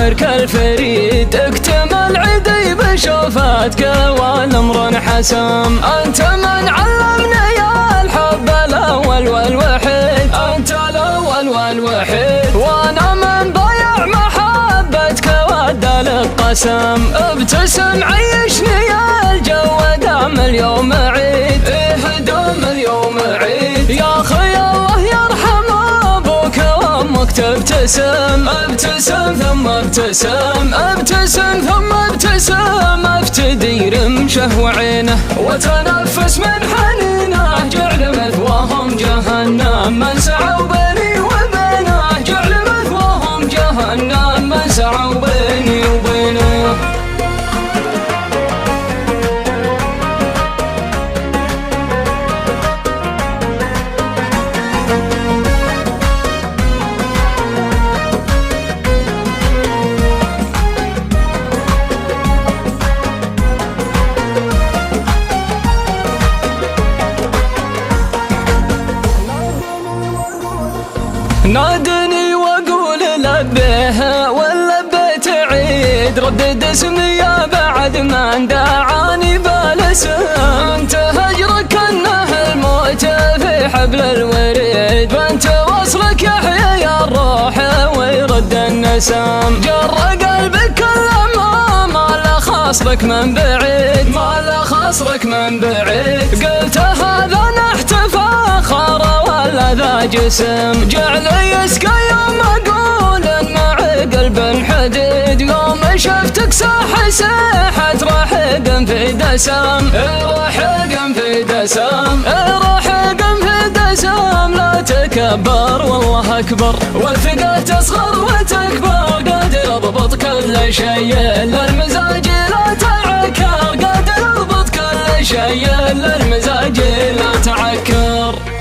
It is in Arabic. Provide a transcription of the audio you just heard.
شاعرك الفريد اكتمل عيدي بشوفتك والأمر حسم. أنت من علمني يا الحب الأول والوحيد، أنت الأول والوحيد، وأنا من ضيع محبتك ودى للقسم. ابتسم عيشني يا الجو دام اليوم عيد، إيه دام اليوم عيد. يا أخي الله يرحم أبوك وأمك تبتسم، ابتسم ثم ابتسم، ابتسم ثم ابتسم. افتدي رمشه وعينه وتنفس من حنينه، جعل مثواهم جهنم من سعوا بيني وبينه، جعل مثواهم جهنم من سعوا بيني وبينه. نادني واقول لبيه واللبيت عيد، ردد اسمي يا بعد ما دعاني بالاسم. انت هجرك كانه الموت في حبل الوريد، وانت وصلك يحيى يا الروح ويرد النسم. جر قلبك كل ما لا خاصرك من بعيد، ما لا خاصرك من بعيد. قلت هذا نحت فخر ولا ذا جسم، جعل يسقى يوم اقول مع قلب حديد. يوم شفتك ساحة رحق في دسم، رحق في دسم، رحق في دسم. لا تكبر والله اكبر والثقة تصغر وتكبر، قادر اضبط كل شيء للمزاج لا تعكر، قادر اضبط كل شيء للمزاج لا تعكر.